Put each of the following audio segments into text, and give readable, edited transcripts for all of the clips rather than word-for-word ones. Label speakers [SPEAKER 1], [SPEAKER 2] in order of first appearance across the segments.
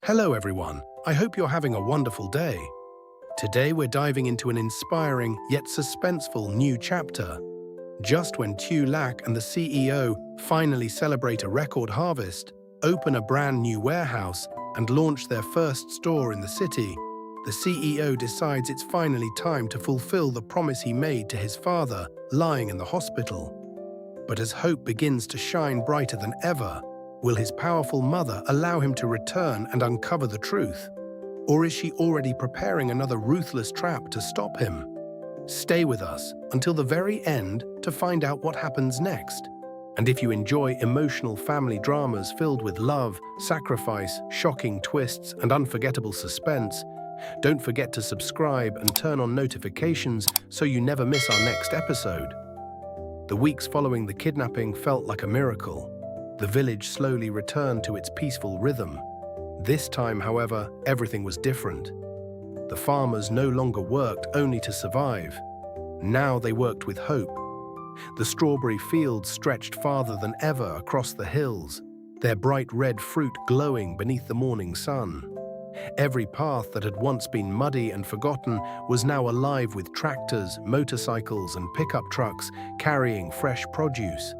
[SPEAKER 1] Hello everyone, I hope you're having a wonderful day. Today we're diving into an inspiring yet suspenseful new chapter. Just when Tieu Lac and the CEO finally celebrate a record harvest, open a brand new warehouse, and launch their first store in the city, the CEO decides it's finally time to fulfill the promise he made to his father lying in the hospital. But as hope begins to shine brighter than ever, will his powerful mother allow him to return and uncover the truth? Or is she already preparing another ruthless trap to stop him? Stay with us until the very end to find out what happens next. And if you enjoy emotional family dramas filled with love, sacrifice, shocking twists, and unforgettable suspense, don't forget to subscribe and turn on notifications so you never miss our next episode. The weeks following the kidnapping felt like a miracle. The village slowly returned to its peaceful rhythm. This time, however, everything was different. The farmers no longer worked only to survive. Now they worked with hope. The strawberry fields stretched farther than ever across the hills, their bright red fruit glowing beneath the morning sun. Every path that had once been muddy and forgotten was now alive with tractors, motorcycles, and pickup trucks carrying fresh produce.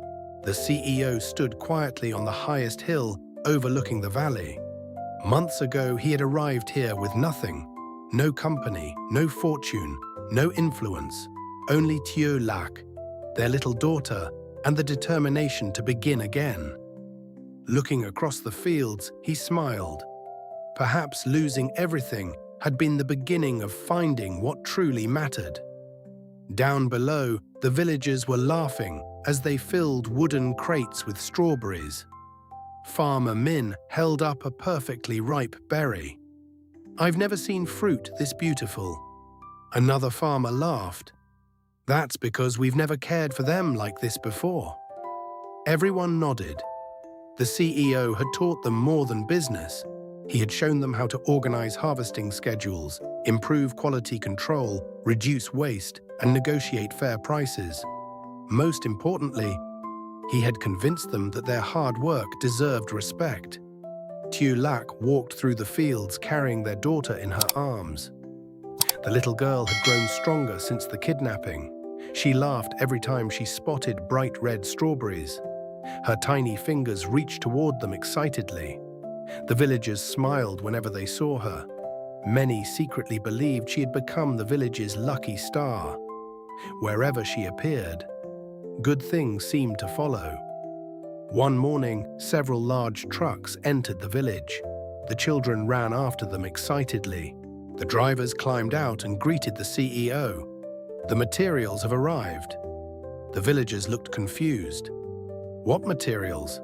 [SPEAKER 1] The CEO stood quietly on the highest hill overlooking the valley. Months ago, he had arrived here with nothing. No company, no fortune, no influence. Only Tieu Lac, their little daughter, and the determination to begin again. Looking across the fields, he smiled. Perhaps losing everything had been the beginning of finding what truly mattered. Down below, the villagers were laughing as they filled wooden crates with strawberries. Farmer Min held up a perfectly ripe berry. "I've never seen fruit this beautiful." Another farmer laughed. "That's because we've never cared for them like this before." Everyone nodded. The CEO had taught them more than business. He had shown them how to organize harvesting schedules, improve quality control, reduce waste, and negotiate fair prices. Most importantly, he had convinced them that their hard work deserved respect. Tieu Lac walked through the fields carrying their daughter in her arms. The little girl had grown stronger since the kidnapping. She laughed every time she spotted bright red strawberries. Her tiny fingers reached toward them excitedly. The villagers smiled whenever they saw her. Many secretly believed she had become the village's lucky star. Wherever she appeared, good things seemed to follow. One morning, several large trucks entered the village. The children ran after them excitedly. The drivers climbed out and greeted the CEO. "The materials have arrived." The villagers looked confused. "What materials?"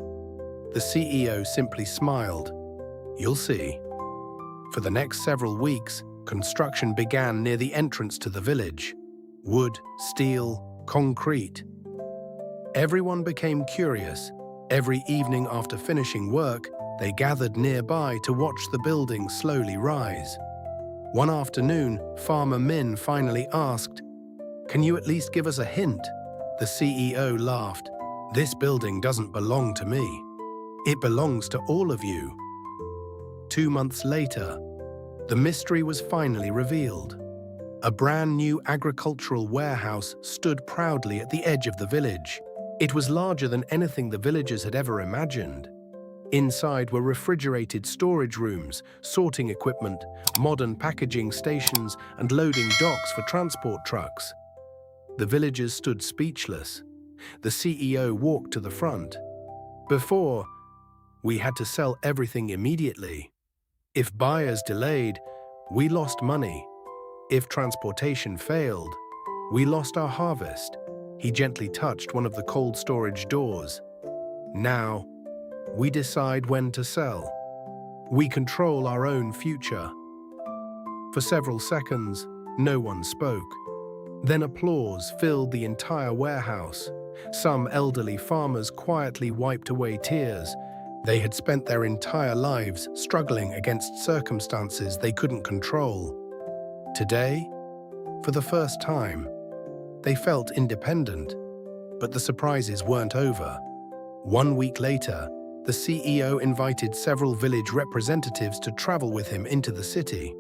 [SPEAKER 1] The CEO simply smiled. "You'll see." For the next several weeks, construction began near the entrance to the village. Wood, steel, concrete. Everyone became curious. Every evening after finishing work, they gathered nearby to watch the building slowly rise. One afternoon, Farmer Min finally asked, "Can you at least give us a hint?" The CEO laughed. "This building doesn't belong to me. It belongs to all of you." 2 months later, the mystery was finally revealed. A brand new agricultural warehouse stood proudly at the edge of the village. It was larger than anything the villagers had ever imagined. Inside were refrigerated storage rooms, sorting equipment, modern packaging stations, and loading docks for transport trucks. The villagers stood speechless. The CEO walked to the front. "Before, we had to sell everything immediately. If buyers delayed, we lost money. If transportation failed, we lost our harvest." He gently touched one of the cold storage doors. "Now, we decide when to sell. We control our own future." For several seconds, no one spoke. Then applause filled the entire warehouse. Some elderly farmers quietly wiped away tears. They had spent their entire lives struggling against circumstances they couldn't control. Today, for the first time, they felt independent. But the surprises weren't over. 1 week later, The CEO invited several village representatives to travel with him into the city.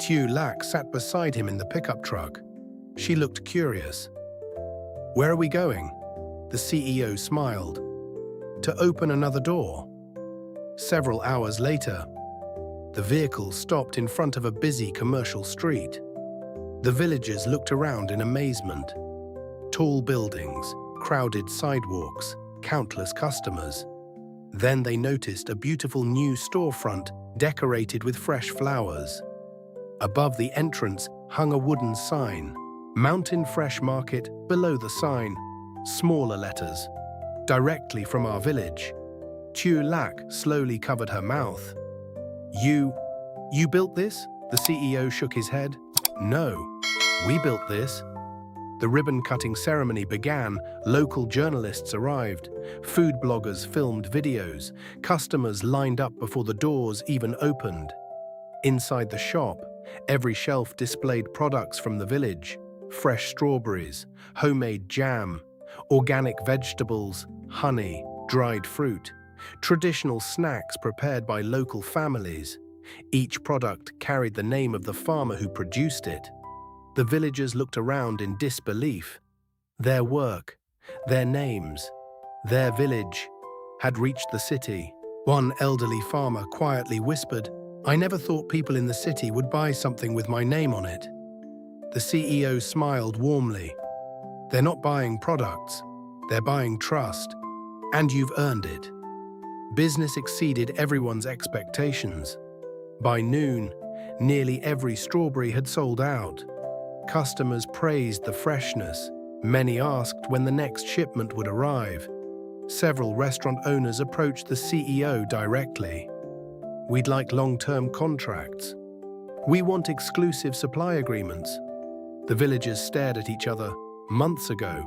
[SPEAKER 1] Tieu Lac sat beside him in the pickup truck. She looked curious. "Where are we going?" The CEO smiled. "To open another door." Several hours later, the vehicle stopped in front of a busy commercial street. The villagers looked around in amazement. Tall buildings, crowded sidewalks, countless customers. Then they noticed a beautiful new storefront decorated with fresh flowers. Above the entrance hung a wooden sign, "Mountain Fresh Market," below the sign, smaller letters, "Directly from our village." Tieu Lac slowly covered her mouth. You built this?" The CEO shook his head. "No, we built this." The ribbon-cutting ceremony began. Local journalists arrived. Food bloggers filmed videos. Customers lined up before the doors even opened. Inside the shop, every shelf displayed products from the village: fresh strawberries, homemade jam, organic vegetables, honey, dried fruit, traditional snacks prepared by local families. Each product carried the name of the farmer who produced it. The villagers looked around in disbelief. Their work, their names, their village had reached the city. One elderly farmer quietly whispered, "I never thought people in the city would buy something with my name on it." The CEO smiled warmly. "They're not buying products, they're buying trust, and you've earned it." Business exceeded everyone's expectations. By noon, nearly every strawberry had sold out. Customers praised the freshness. Many asked when the next shipment would arrive. Several restaurant owners approached the CEO directly. "We'd like long-term contracts. We want exclusive supply agreements." The villagers stared at each other. Months ago,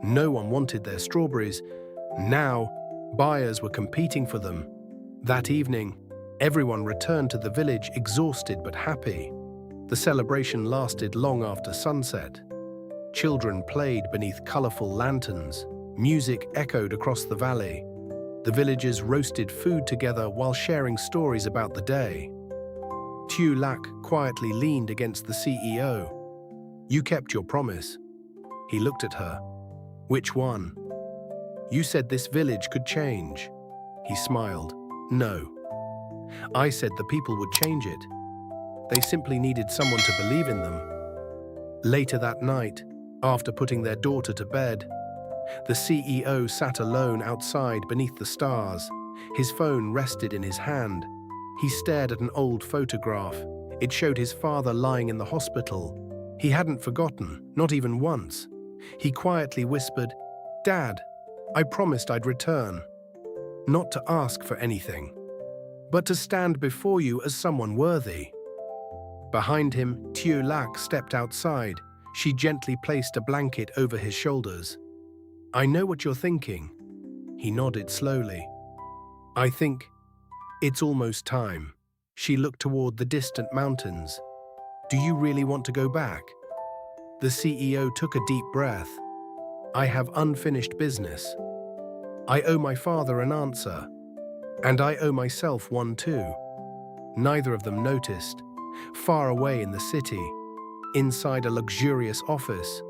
[SPEAKER 1] no one wanted their strawberries. Now, buyers were competing for them. That evening, everyone returned to the village exhausted but happy. The celebration lasted long after sunset. Children played beneath colorful lanterns. Music echoed across the valley. The villagers roasted food together while sharing stories about the day. Tieu Lac quietly leaned against the CEO. "You kept your promise." He looked at her. "Which one?" "You said this village could change." He smiled. "No. I said the people would change it. They simply needed someone to believe in them." Later that night, after putting their daughter to bed, the CEO sat alone outside beneath the stars. His phone rested in his hand. He stared at an old photograph. It showed his father lying in the hospital. He hadn't forgotten, not even once. He quietly whispered, "Dad, I promised I'd return. Not to ask for anything, but to stand before you as someone worthy." Behind him, Tieu Lac stepped outside. She gently placed a blanket over his shoulders. "I know what you're thinking." He nodded slowly. "I think it's almost time." She looked toward the distant mountains. "Do you really want to go back?" The CEO took a deep breath. "I have unfinished business. I owe my father an answer. And I owe myself one too." Neither of them noticed. Far away in the city, inside a luxurious office,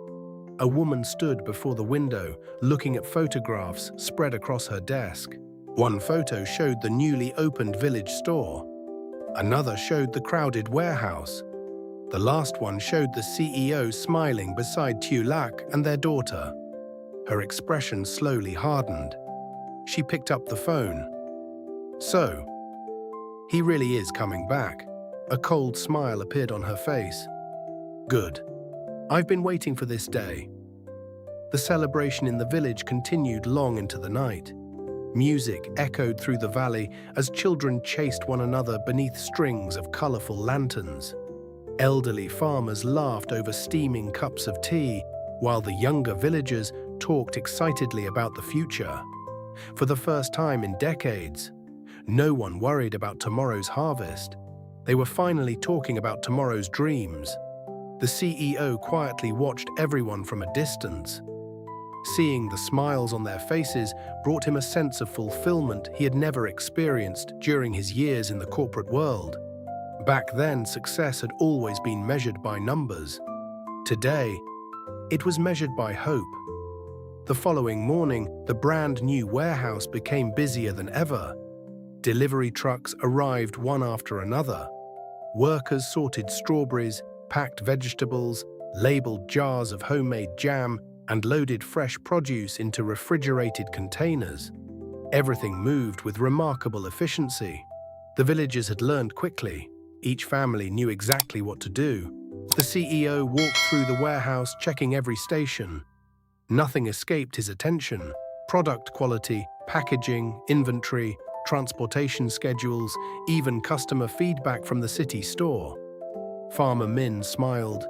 [SPEAKER 1] a woman stood before the window, looking at photographs spread across her desk. One photo showed the newly opened village store. Another showed the crowded warehouse. The last one showed the CEO smiling beside Tieu Lac and their daughter. Her expression slowly hardened. She picked up the phone. "So, he really is coming back." A cold smile appeared on her face. "Good. I've been waiting for this day." The celebration in the village continued long into the night. Music echoed through the valley as children chased one another beneath strings of colorful lanterns. Elderly farmers laughed over steaming cups of tea, while the younger villagers talked excitedly about the future. For the first time in decades, no one worried about tomorrow's harvest. They were finally talking about tomorrow's dreams. The CEO quietly watched everyone from a distance. Seeing the smiles on their faces brought him a sense of fulfillment he had never experienced during his years in the corporate world. Back then, success had always been measured by numbers. Today, it was measured by hope. The following morning, the brand new warehouse became busier than ever. Delivery trucks arrived one after another. Workers sorted strawberries, packed vegetables, labeled jars of homemade jam, and loaded fresh produce into refrigerated containers. Everything moved with remarkable efficiency. The villagers had learned quickly. Each family knew exactly what to do. The CEO walked through the warehouse, checking every station. Nothing escaped his attention. Product quality, packaging, inventory, transportation schedules, even customer feedback from the city store. Farmer Min smiled.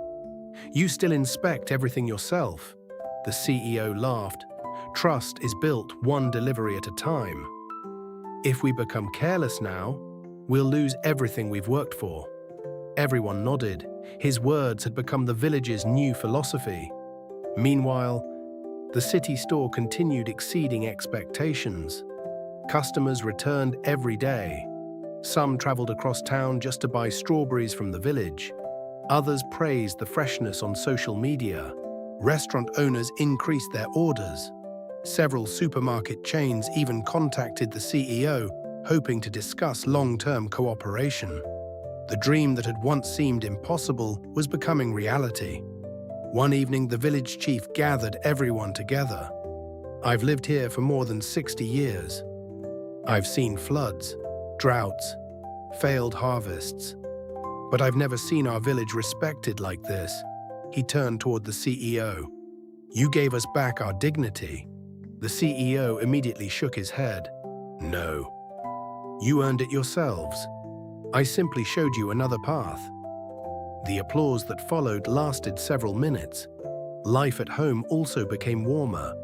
[SPEAKER 1] "You still inspect everything yourself?" The CEO laughed. "Trust is built one delivery at a time. If we become careless now, we'll lose everything we've worked for." Everyone nodded. His words had become the village's new philosophy. Meanwhile, the city store continued exceeding expectations. Customers returned every day. Some traveled across town just to buy strawberries from the village. Others praised the freshness on social media. Restaurant owners increased their orders. Several supermarket chains even contacted the CEO, hoping to discuss long-term cooperation. The dream that had once seemed impossible was becoming reality. One evening, the village chief gathered everyone together. "I've lived here for more than 60 years. I've seen floods, droughts, failed harvests. But I've never seen our village respected like this." He turned toward the CEO. "You gave us back our dignity." The CEO immediately shook his head. "No. You earned it yourselves. I simply showed you another path." The applause that followed lasted several minutes. Life at home also became warmer.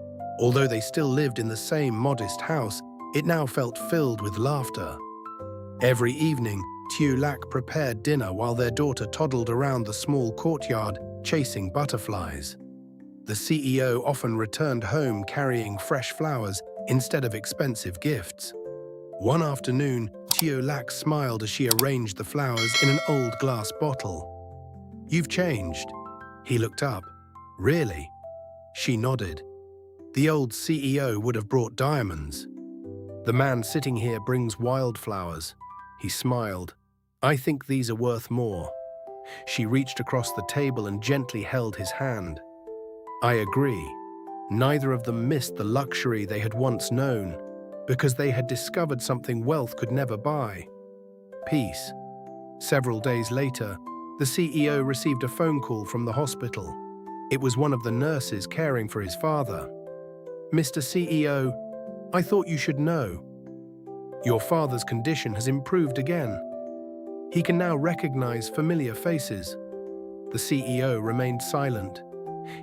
[SPEAKER 1] Although they still lived in the same modest house, it now felt filled with laughter. Every evening, Tieu Lac prepared dinner while their daughter toddled around the small courtyard, chasing butterflies. The CEO often returned home carrying fresh flowers instead of expensive gifts. One afternoon, Tieu Lac smiled as she arranged the flowers in an old glass bottle. "You've changed." He looked up. "Really?" She nodded. "The old CEO would have brought diamonds. The man sitting here brings wildflowers." He smiled. "I think these are worth more." She reached across the table and gently held his hand. "I agree." Neither of them missed the luxury they had once known, because they had discovered something wealth could never buy: peace. Several days later, the CEO received a phone call from the hospital. It was one of the nurses caring for his father. "Mr. CEO, I thought you should know. Your father's condition has improved again. He can now recognize familiar faces." The CEO remained silent.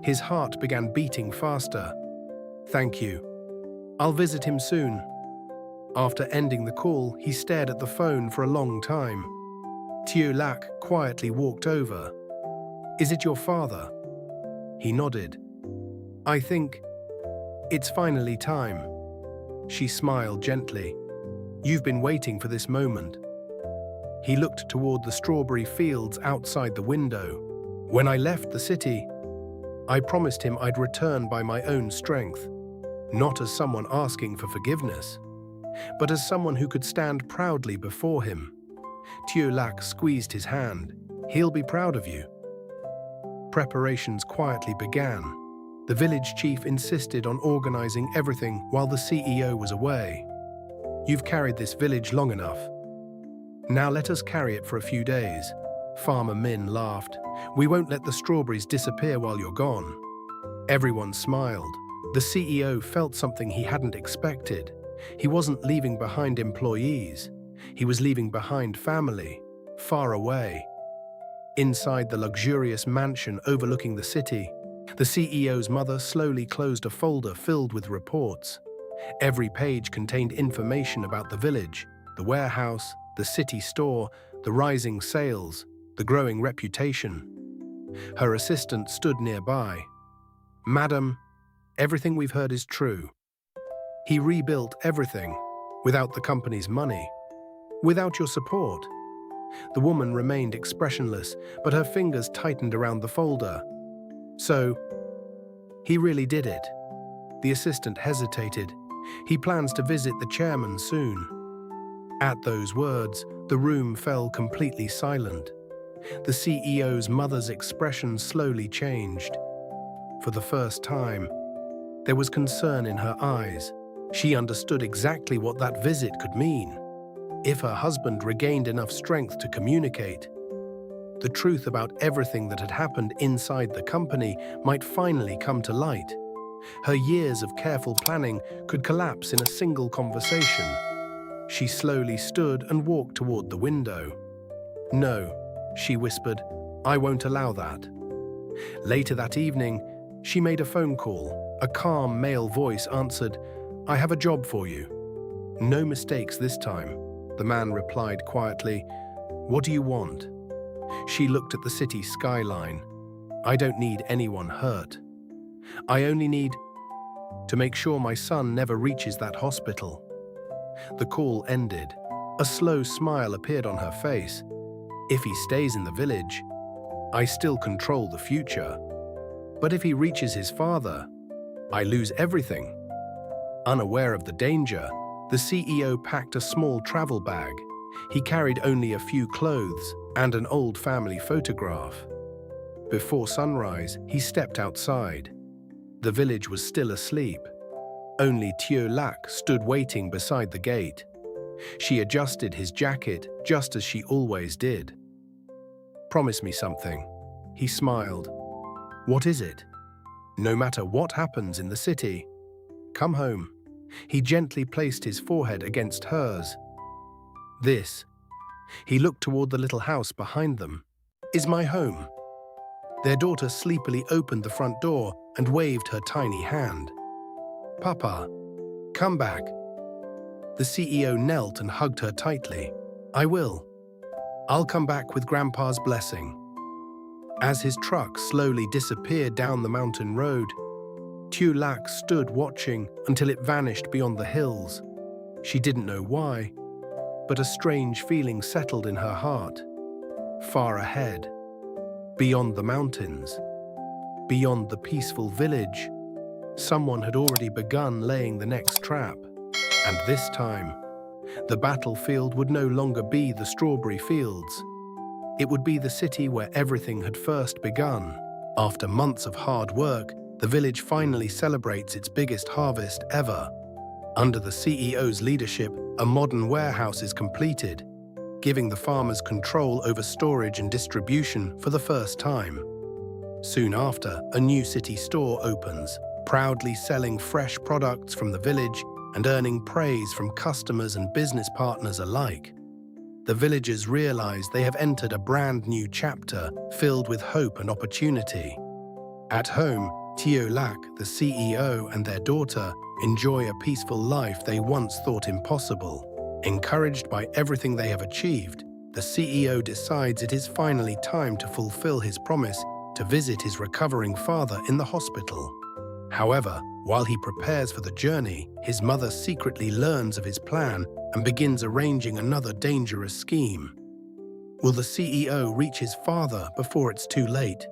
[SPEAKER 1] His heart began beating faster. "Thank you. I'll visit him soon." After ending the call, he stared at the phone for a long time. Tieu Lac quietly walked over. "Is it your father?" He nodded. "I think it's finally time." She smiled gently. "You've been waiting for this moment." He looked toward the strawberry fields outside the window. "When I left the city, I promised him I'd return by my own strength, not as someone asking for forgiveness, but as someone who could stand proudly before him." Tieu Lac squeezed his hand. "He'll be proud of you." Preparations quietly began. The village chief insisted on organizing everything while the CEO was away. "You've carried this village long enough. Now let us carry it for a few days." Farmer Min laughed. "We won't let the strawberries disappear while you're gone." Everyone smiled. The CEO felt something he hadn't expected. He wasn't leaving behind employees. He was leaving behind family, far away. Inside the luxurious mansion overlooking the city, the CEO's mother slowly closed a folder filled with reports. Every page contained information about the village, the warehouse, the city store, the rising sales, the growing reputation. Her assistant stood nearby. "Madam, Everything we've heard is true. He rebuilt everything, without the company's money, without your support." The woman remained expressionless, but her fingers tightened around the folder. "So, he really did it." The assistant hesitated. "He plans to visit the chairman soon." At those words, the room fell completely silent. The CEO's mother's expression slowly changed. For the first time, there was concern in her eyes. She understood exactly what that visit could mean. If her husband regained enough strength to communicate, the truth about everything that had happened inside the company might finally come to light. Her years of careful planning could collapse in a single conversation. She slowly stood and walked toward the window. "No," she whispered, "I won't allow that." Later that evening, she made a phone call. A calm male voice answered, "I have a job for you." "No mistakes this time," the man replied quietly. "What do you want?" She looked at the city skyline. "I don't need anyone hurt. I only need to make sure my son never reaches that hospital." The call ended. A slow smile appeared on her face. "If he stays in the village, I still control the future. But if he reaches his father, I lose everything." Unaware of the danger, the CEO packed a small travel bag. He carried only a few clothes and an old family photograph. Before sunrise, he stepped outside. The village was still asleep. Only Tieu Lac stood waiting beside the gate. She adjusted his jacket just as she always did. "Promise me something," he smiled. "What is it?" "No matter what happens in the city, come home." He gently placed his forehead against hers. "This," he looked toward the little house behind them, "is my home." Their daughter sleepily opened the front door and waved her tiny hand. "Papa, come back." The CEO knelt and hugged her tightly. "I will. I'll come back with Grandpa's blessing." As his truck slowly disappeared down the mountain road, Tieu Lac stood watching until it vanished beyond the hills. She didn't know why, but a strange feeling settled in her heart. Far ahead, beyond the mountains, beyond the peaceful village, someone had already begun laying the next trap. And this time, the battlefield would no longer be the strawberry fields. It would be the city where everything had first begun. After months of hard work, the village finally celebrates its biggest harvest ever. Under the CEO's leadership, a modern warehouse is completed, giving the farmers control over storage and distribution for the first time. Soon after, a new city store opens, proudly selling fresh products from the village and earning praise from customers and business partners alike. The villagers realize they have entered a brand new chapter filled with hope and opportunity. At home, Tieu Lac, the CEO, and their daughter enjoy a peaceful life they once thought impossible. Encouraged by everything they have achieved, the CEO decides it is finally time to fulfill his promise to visit his recovering father in the hospital. However, while he prepares for the journey, his mother secretly learns of his plan and begins arranging another dangerous scheme. Will the CEO reach his father before it's too late?